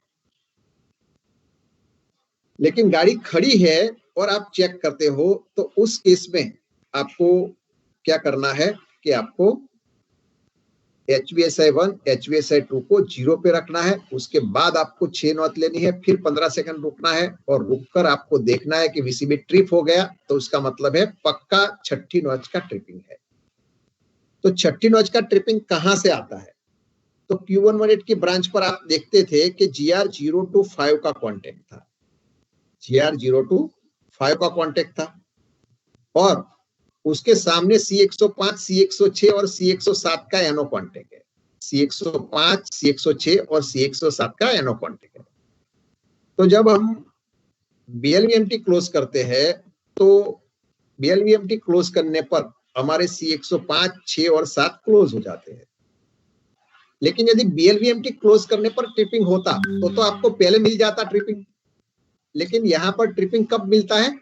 लेकिन गाड़ी खड़ी है और आप चेक करते हो, तो उस केस में आपको क्या करना है कि आपको HVSI1 HVSI2 को 0 पे रखना है, उसके बाद आपको 6 नॉच लेनी है, फिर 15 सेकंड रुकना है, और रुककर आपको देखना है कि वीसीबी ट्रिप हो गया, तो उसका मतलब है पक्का 6ठी नॉच का ट्रिपिंग है। तो 6ठी नॉच का ट्रिपिंग कहां से आता है, तो Q118 की ब्रांच पर आप देखते थे कि GR025 का कॉन्टेक्ट था, GR025 का कॉन्टेक्ट था, और उसके सामने C105, C106 और C107 का एनो कॉन्टेक्ट है। C105, C106 और C107 का एनो कॉन्टेक्ट है। तो जब हम BLVMT क्लोज करते हैं, तो BLVMT क्लोज करने पर हमारे C105, 6 और 7 क्लोज हो जाते हैं। लेकिन यदि BLVMT क्लोज करने पर ट्रिपिंग होता तो आपको पहले मिल जाता ट्रिपिंग। लेकिन यहां पर ट्रिपिंग कब मिलता है,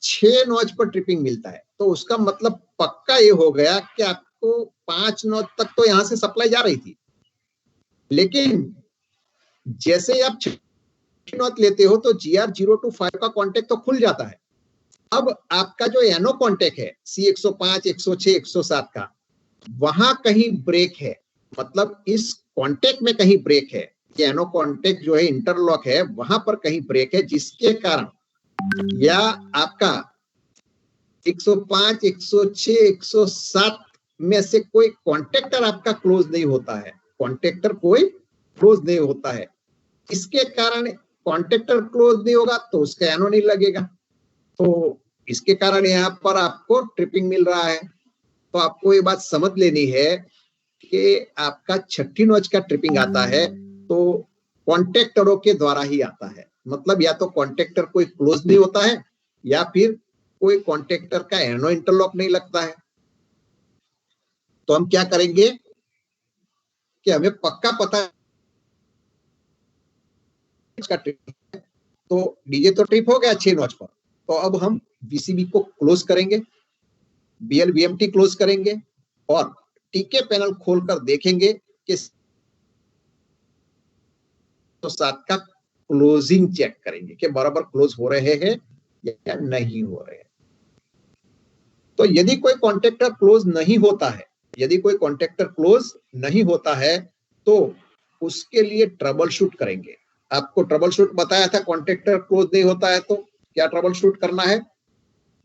6 नॉच पर ट्रिपिंग मिलता है। तो उसका मतलब पक्का ये हो गया कि आपको 5 नॉच तक तो यहां से सप्लाई जा रही थी, लेकिन जैसे ही आप 6 नॉच लेते हो तो GR025 का कॉन्टेक्ट तो खुल जाता है। अब आपका जो एनो कॉन्टेक्ट है C105, 106, 107 का, वहां कहीं ब्रेक है, मतलब इस कॉन्टेक्ट में कहीं ब्रेक है। ये एनो कॉन्टेक्ट जो है इंटरलॉक है, वहां पर कहीं ब्रेक है, जिसके कारण या आपका 105, 106, 107 में से कोई कॉन्टेक्टर आपका क्लोज नहीं होता है, कॉन्टेक्टर कोई क्लोज नहीं होता है। इसके कारण कॉन्टेक्टर क्लोज नहीं होगा तो उसका एनो नहीं लगेगा, तो इसके कारण यहाँ पर आपको ट्रिपिंग मिल रहा है। तो आपको ये बात समझ लेनी है कि आपका 6ठी नॉच का ट्रिपिंग आता है तो कॉन्टेक्टरों के द्वारा ही आता है। मतलब या तो कॉन्टेक्टर कोई क्लोज नहीं होता है, या फिर कोई कॉन्टेक्टर का एनो इंटरलॉक नहीं लगता है। तो हम क्या करेंगे कि हमें पक्का पता है इसका ट्रिप, तो डीजे तो ट्रिप हो गया 6 नॉच पर, तो अब हम वीसीबी को क्लोज करेंगे, BLVMT क्लोज करेंगे, और टीके पैनल खोलकर देखेंगे कि तो 7 का क्लोजिंग चेक करेंगे कि बराबर क्लोज हो रहे हैं या नहीं हो रहे हैं। तो यदि कोई कॉन्टेक्टर क्लोज नहीं होता है, यदि कोई कॉन्टेक्टर क्लोज नहीं होता है, तो उसके लिए ट्रबल शूट करेंगे। आपको ट्रबल शूट बताया था, कॉन्टेक्टर क्लोज नहीं होता है तो क्या ट्रबल शूट करना है,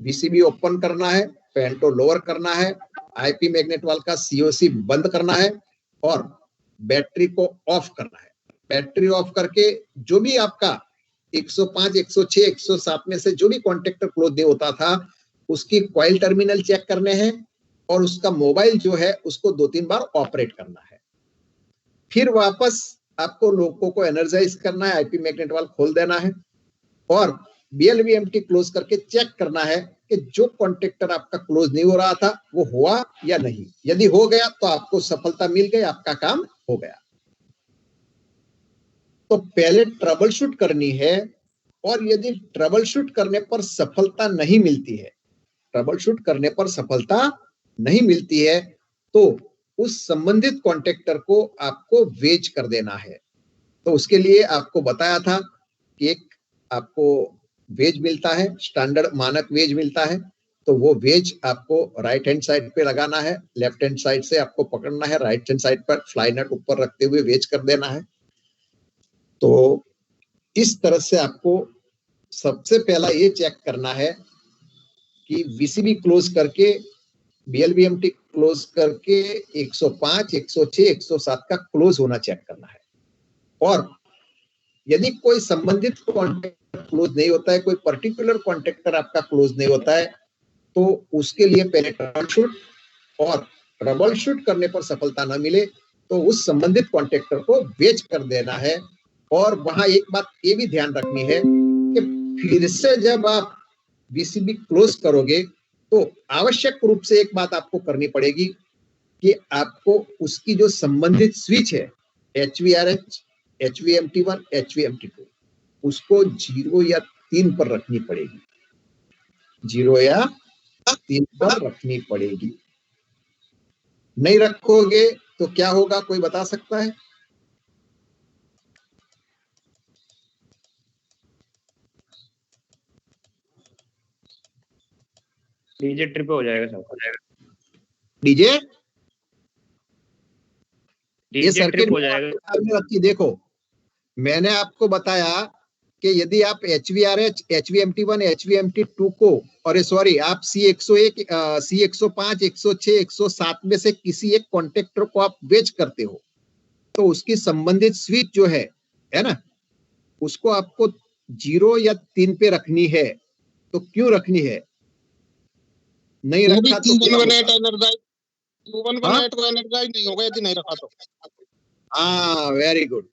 वीसीबी ओपन करना है, पेंटो लोअर करना है, आईपी मैग्नेट वाल्व का सीओसी बंद करना है और बैटरी को ऑफ करना है। बैटरी ऑफ करके जो भी आपका 105, 106, 107 में से जो भी कॉन्टेक्टर क्लोज नहीं होता था उसकी कॉइल टर्मिनल चेक करने हैं और उसका मोबाइल जो है उसको 2-3 बार ऑपरेट करना है। फिर वापस आपको लोको को एनर्जाइज करना है, आईपी मैग्नेट वाल्व खोल देना है और बीएलवीएमटी क्लोज करके चेक करना है कि जो कॉन्टेक्टर आपका क्लोज नहीं हो रहा था वो हुआ या नहीं। यदि हो गया तो आपको सफलता मिल गई, आपका काम हो गया। तो पहले ट्रबल शूट करनी है और यदि ट्रबल शूट करने पर सफलता नहीं मिलती है, ट्रबल शूट करने पर सफलता नहीं मिलती है तो उस संबंधित कॉन्टेक्टर को आपको वेज कर देना है। तो उसके लिए आपको बताया था कि एक आपको वेज मिलता है, स्टैंडर्ड मानक वेज मिलता है, तो वो वेज आपको राइट हैंड साइड पे लगाना है, लेफ्ट हैंड साइड से आपको पकड़ना है, राइट हैंड साइड पर फ्लाई नट ऊपर रखते हुए वेज कर देना है। तो इस तरह से आपको सबसे पहला ये चेक करना है कि वीसीबी क्लोज करके, बीएलवीएमटी क्लोज करके 105, 106, 107 का क्लोज होना चेक करना है। और यदि कोई संबंधित कॉन्टेक्टर क्लोज नहीं होता है, कोई पर्टिकुलर कॉन्टेक्टर आपका क्लोज नहीं होता है, तो उसके लिए पहले ट्रबल शूट, और ट्रबल शूट करने पर सफलता न मिले तो उस संबंधित कॉन्टेक्टर को वेज कर देना है। और वहां एक बात ये भी ध्यान रखनी है कि फिर से जब आप बीसीबी क्लोज करोगे तो आवश्यक रूप से एक बात आपको करनी पड़ेगी कि आपको उसकी जो संबंधित स्विच है HVRH, HVMT1, HVMT2 उसको 0 या 3 पर रखनी पड़ेगी, 0 या 3 पर रखनी पड़ेगी। नहीं रखोगे तो क्या होगा, कोई बता सकता है? डीजे ट्रिप हो जाएगा सब, हो जाएगा डीजे ये डीजे सर्किट ट्रिप हो जाएगा। देखो मैंने आपको बताया कि यदि आप HVRH, HVMT1, HVMT2 को, और सॉरी आप C101, C105, 106, 107 में से किसी एक कॉन्टेक्टर को आप वेज करते हो तो उसकी संबंधित स्विच जो है ना, उसको आपको 0 या 3 पे रखनी है। तो क्यों रखनी है? नहीं रखा तो नहीं होगा यदि नहीं रखा तो। हाँ, वेरी गुड।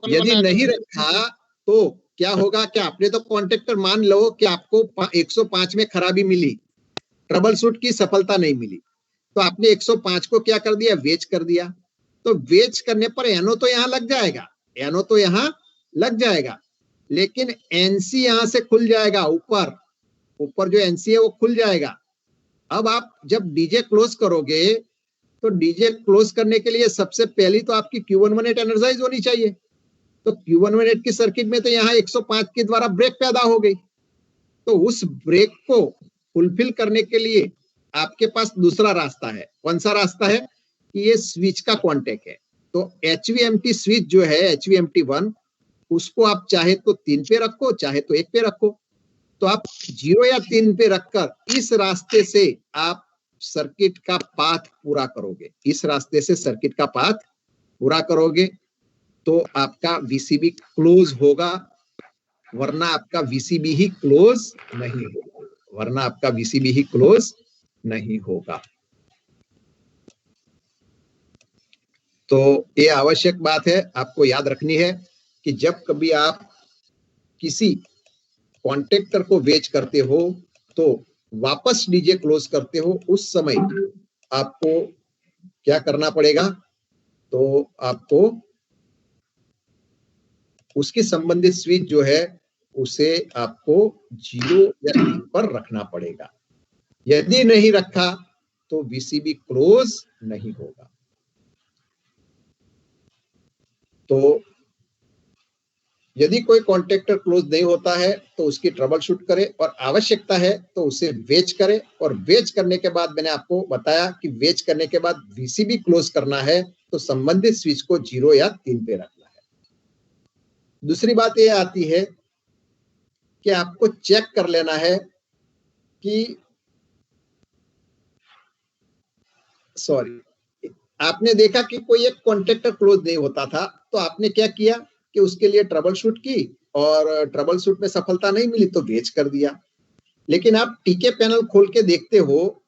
यदि नहीं रखा तो क्या होगा? क्या आपने तो कॉन्ट्रैक्टर, मान लो कि आपको 105 में खराबी मिली, ट्रबल शूट की सफलता नहीं मिली, तो आपने 105 को क्या कर दिया? वेज कर दिया। तो वेज करने पर एनओ तो यहां लग जाएगा, एनओ तो यहां लग जाएगा, लेकिन एनसी यहां से खुल जाएगा, ऊपर ऊपर जो एनसी है वो खुल जाएगा। अब आप जब डीजे क्लोज करोगे तो डीजे क्लोज करने के लिए सबसे पहली तो आपकी Q11 एनर्जाइज होनी चाहिए। तो Q11 की सर्किट में तो यहाँ 105 के द्वारा ब्रेक पैदा हो गई। तो उस ब्रेक को फुलफिल करने के लिए आपके पास दूसरा रास्ता है। कौन सा रास्ता है? कि ये स्विच का कॉन्टेक्ट है। तो HVMT स्विच जो है HVMT1, उसको आप चाहे तो 3 पे रखो, चाहे तो 1 पे रखो। तो आप 0 या 3 पे रखकर इस रास्ते से आप सर्किट का पाथ पूरा करोगे, इस रास्ते से सर्किट का पाथ पूरा करोगे तो आपका वीसीबी क्लोज होगा, वरना आपका वीसीबी ही क्लोज नहीं होगा, वरना आपका वीसीबी ही क्लोज नहीं होगा। तो ये आवश्यक बात है, आपको याद रखनी है कि जब कभी आप किसी कॉन्टेक्टर को वेज करते हो तो वापस डीजे क्लोज करते हो, उस समय आपको क्या करना पड़ेगा? तो आपको उसकी संबंधित स्विच जो है उसे आपको 0 या 3 पर रखना पड़ेगा। यदि नहीं रखा तो वीसीबी क्लोज नहीं होगा। तो यदि कोई कॉन्टेक्टर क्लोज नहीं होता है तो उसकी ट्रबल शूट करे, और आवश्यकता है तो उसे वेज करे। और वेज करने के बाद मैंने आपको बताया कि वेज करने के बाद वीसीबी क्लोज करना है तो संबंधित स्विच को 0 या 3 पे रखना है। दूसरी बात यह आती है कि आपको चेक कर लेना है कि सॉरी, आपने देखा कि कोई एक कॉन्टेक्टर क्लोज नहीं होता था, तो आपने क्या किया कि उसके लिए ट्रबल शूट की और ट्रबल शूट में सफलता नहीं मिली तो वेच कर दिया। लेकिन आप टीके पैनल खोल के देखते हो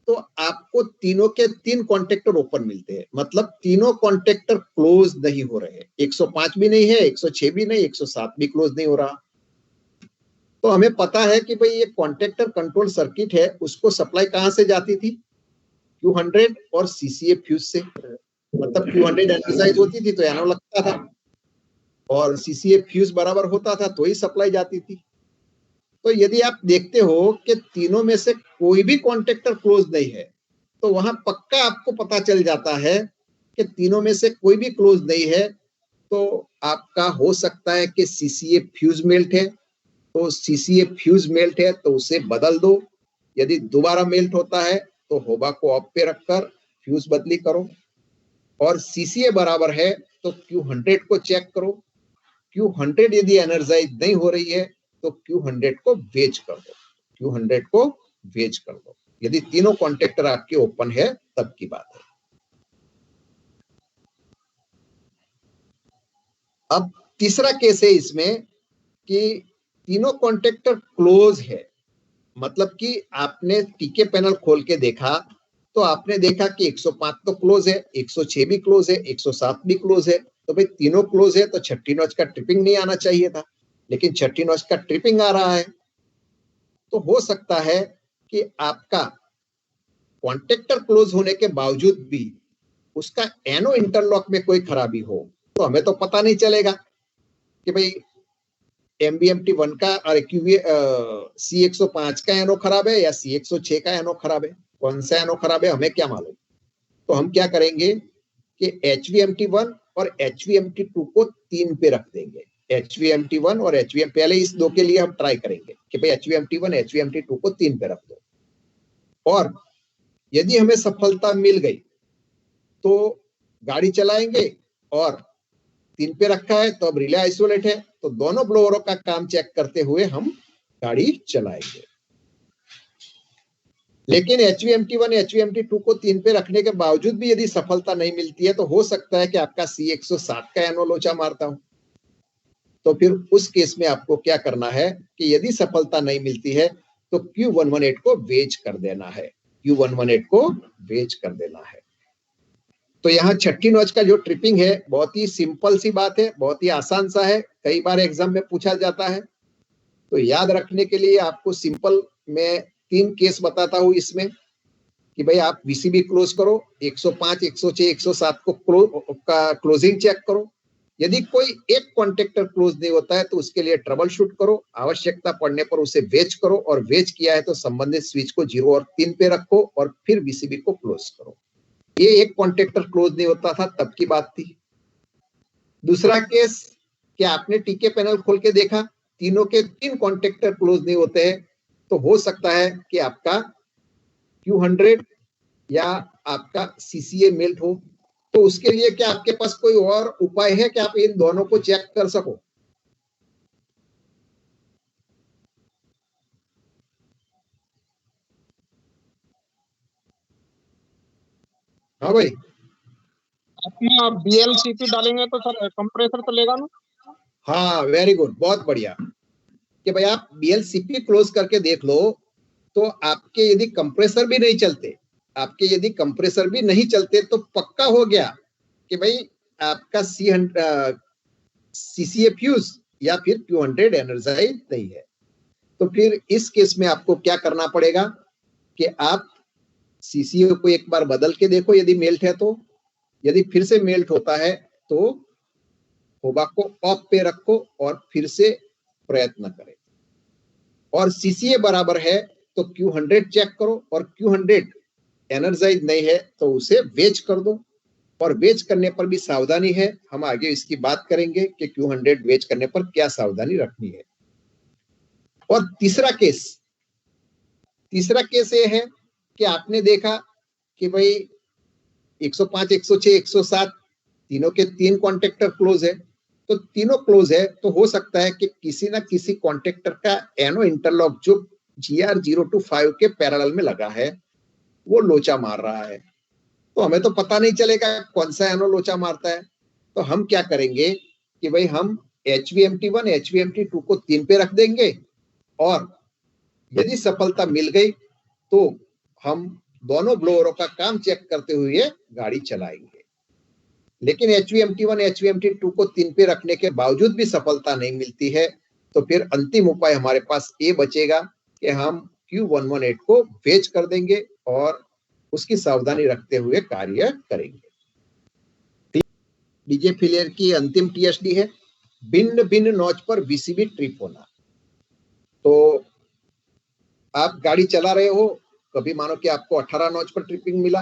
तो आपको तीनों के तीन कॉन्टेक्टर ओपन मिलते हैं, मतलब तीनों कॉन्टेक्टर क्लोज नहीं हो रहे। 105 भी नहीं है, 106 भी नहीं, 107 भी क्लोज नहीं हो रहा। तो हमें पता है कि भाई ये कॉन्टेक्टर कंट्रोल सर्किट है, उसको सप्लाई कहां से जाती थी? Q100 और CCA फ्यूज से। मतलब Q100 एनर्जाइज होती थी तो एनो लगता था और CCA फ्यूज बराबर होता था तो ही सप्लाई जाती थी। तो यदि आप देखते हो कि तीनों में से कोई भी कॉन्टेक्टर क्लोज नहीं है, तो वहां पक्का आपको पता चल जाता है कि तीनों में से कोई भी क्लोज नहीं है। तो आपका हो सकता है कि CCA फ्यूज मेल्ट है, तो CCA फ्यूज मेल्ट है तो उसे बदल दो। यदि दोबारा मेल्ट होता है तो होबा को ऑफ पे रखकर फ्यूज बदली करो। और CCA बराबर है तो Q100 को चेक करो। Q100 यदि एनर्जाइज नहीं हो रही है तो Q100 को वेच कर दो, Q100 को वेच कर दो। यदि तीनों कॉन्टेक्टर आपके ओपन है तब की बात है। अब तीसरा केस है इसमें कि तीनों कॉन्टेक्टर क्लोज है, मतलब कि आपने टीके पैनल खोल के देखा तो आपने देखा कि 105 तो क्लोज है, 106 भी क्लोज है, 107 भी क्लोज है। तो भाई तीनों क्लोज है तो छठी नॉच का ट्रिपिंग नहीं आना चाहिए था, लेकिन छठी नॉच का ट्रिपिंग आ रहा है। तो हो सकता है कि आपका कॉन्टेक्टर क्लोज होने के बावजूद भी उसका एनो इंटरलॉक में कोई खराबी हो, तो हमें तो पता नहीं चलेगा कि भाई MBMT1 का और C105 का एनो खराब है या C106 का एनो खराब है। कौन सा एनो खराब है हमें क्या मालूम। तो हम क्या करेंगे कि HVMT1 और HVMT2 को 3 पे रख देंगे। HVMT1 और HVM, पहले इस दो के लिए हम ट्राई करेंगे कि भाई HVMT1 HVMT2 को 3 पे रख दो। और यदि हमें सफलता मिल गई तो गाड़ी चलाएंगे, और 3 पे रखा है तो अब रिले आइसोलेट है, तो दोनों ब्लोअरों का काम चेक करते हुए हम गाड़ी चलाएंगे। लेकिन HVMT1 HVMT2 को 3 पे रखने के बावजूद भी यदि सफलता नहीं मिलती है तो हो सकता है कि आपका C107 का एनो लोचा मारता हो। तो फिर उस केस में आपको क्या करना है कि यदि सफलता नहीं मिलती है तो Q118 को वेच कर देना है, Q118 को वेच कर देना है। तो यहाँ छठी नॉच का जो ट्रिपिंग है बहुत ही सिंपल सी बात है, बहुत ही आसान सा है, कई बार एग्जाम में पूछा जाता है। तो याद रखने के लिए आपको सिंपल मैं 3 केस बताता हूं इसमें कि भाई आप VCB क्लोज करो, 105, 106, 107 को क्लोजिंग चेक करो। यदि कोई एक कॉन्टेक्टर क्लोज नहीं होता है तो उसके लिए ट्रबल शूट करो, आवश्यकता पड़ने पर उसे वेच करो, और वेच किया है तो संबंधित स्विच को 0 और 3 पे रखो और फिर VCB को क्लोज करो। ये एक कॉन्टेक्टर क्लोज नहीं होता था तब की बात थी। दूसरा केस कि आपने टीके पैनल खोल के देखा, तीनों के 3 कॉन्टेक्टर क्लोज नहीं होते हैं, तो हो सकता है कि आपका Q100 या आपका CCA मेल्ट हो। तो उसके लिए क्या आपके पास कोई और उपाय है कि आप इन दोनों को चेक कर सको? हाँ भाई, अपना BLCP डालेंगे तो सर कंप्रेसर तो लेगा ना? हाँ वेरी गुड, बहुत बढ़िया कि भाई आप BLCP क्लोज करके देख लो। तो आपके यदि कंप्रेसर भी नहीं चलते, आपके यदि कंप्रेसर भी नहीं चलते तो पक्का हो गया कि भाई आपका CCA फ्यूज या फिर Q100 एनर्जाइज नहीं है। तो फिर इस केस में आपको क्या करना पड़ेगा कि आप CCA को एक बार बदल के देखो, यदि मेल्ट है तो। यदि फिर से मेल्ट होता है तो होबा को ऑफ पे रखो और फिर से प्रयत्न करें। और CCA बराबर है तो Q100 चेक करो, और Q100 एनर्जाइज नहीं है तो उसे वेच कर दो। और वेच करने पर भी सावधानी है, हम आगे इसकी बात करेंगे कि Q100 वेच करने पर क्या सावधानी रखनी है। और तीसरा केस ये है कि आपने देखा कि भाई 105, 106, 107 तीनों के 3 कॉन्टेक्टर क्लोज है, तो तीनों क्लोज है तो हो सकता है कि किसी ना किसी कॉन्टेक्टर का एनो इंटरलॉक जो GR025 के पैरेलल में लगा है वो लोचा मार रहा है। तो हमें तो पता नहीं चलेगा कौन सा एनो लोचा मारता है। तो हम क्या करेंगे कि भाई हम HVMT1 HVMT2 को 3 पे रख देंगे और यदि सफलता मिल गई तो हम दोनों ब्लोअरों का काम चेक करते हुए गाड़ी चलाएंगे। लेकिन HVMT1 HVMT2 को 3 पे रखने के बावजूद भी सफलता नहीं मिलती है तो फिर अंतिम उपाय हमारे पास ये बचेगा कि हम Q118 को वेज कर देंगे और उसकी सावधानी रखते हुए कार्य करेंगे। डीजे फेलियर की अंतिम TSD है भिन्न भिन्न नॉच पर VCB ट्रिप होना। तो आप गाड़ी चला रहे हो, कभी मानो कि आपको 18 नॉच पर ट्रिपिंग मिला,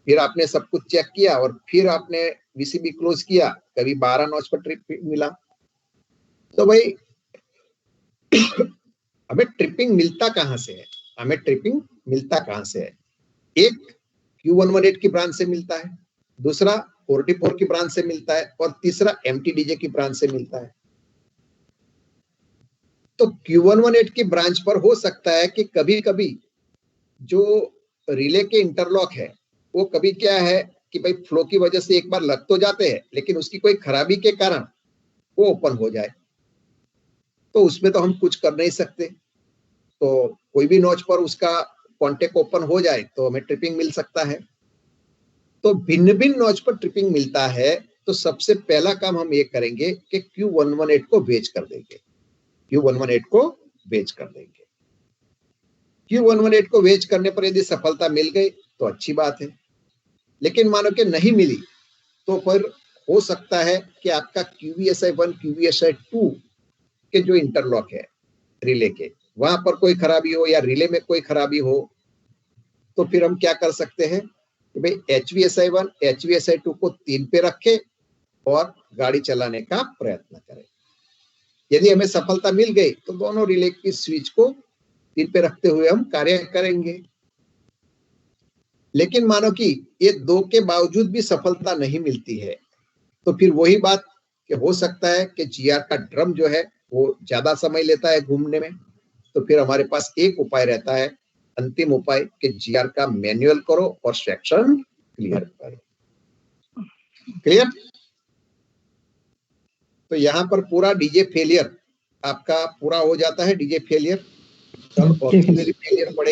फिर आपने सब कुछ चेक किया और फिर आपने VCB क्लोज किया, कभी 12 नॉच पर ट्रिपिंग मिला। तो भाई हमें ट्रिपिंग मिलता कहां से है? हमें ट्रिपिंग मिलता कहां से है? एक Q118 की ब्रांच से मिलता है, दूसरा 44 की ब्रांच से मिलता है और तीसरा MTDJ की ब्रांच से मिलता है। तो Q118 की ब्रांच पर हो सकता है कि कभी कभी जो रिले के इंटरलॉक है वो कभी क्या है कि भाई फ्लो की वजह से एक बार लग तो जाते हैं लेकिन उसकी कोई खराबी के कारण वो ओपन हो जाए, तो उसमें तो हम कुछ कर नहीं सकते। तो कोई भी नॉच पर उसका कॉन्टेक्ट ओपन हो जाए तो हमें ट्रिपिंग मिल सकता है। तो भिन्न भिन्न नॉच पर ट्रिपिंग मिलता है तो सबसे पहला काम हम ये करेंगे कि Q118 को वेज कर देंगे। Q118 को वेज कर देंगे। Q118 को वेज करने पर यदि सफलता मिल गई तो अच्छी बात है, लेकिन मानो कि नहीं मिली तो फिर हो सकता है कि आपका QVSI1 QVSI2 के जो इंटरलॉक है रिले के वहां पर कोई खराबी हो या रिले में कोई खराबी हो। तो फिर हम क्या कर सकते हैं कि भाई HVSI1 HVSI2 को 3 पे रखें और गाड़ी चलाने का प्रयत्न करें। यदि हमें सफलता मिल गई तो दोनों रिले की स्विच को 3 पे रखते हुए हम कार्य करेंगे। लेकिन मानो कि ये 2 के बावजूद भी सफलता नहीं मिलती है तो फिर वही बात कि हो सकता है कि GR का ड्रम जो है वो ज्यादा समय लेता है घूमने में। तो फिर हमारे पास एक उपाय रहता है, अंतिम उपाय, कि GR का मैनुअल करो और सेक्शन क्लियर करो। क्लियर? तो यहाँ पर पूरा डीजे फेलियर आपका पूरा हो जाता है। डीजे फेलियर, कल ऑक्सिलरी फेलियर पड़ेगी।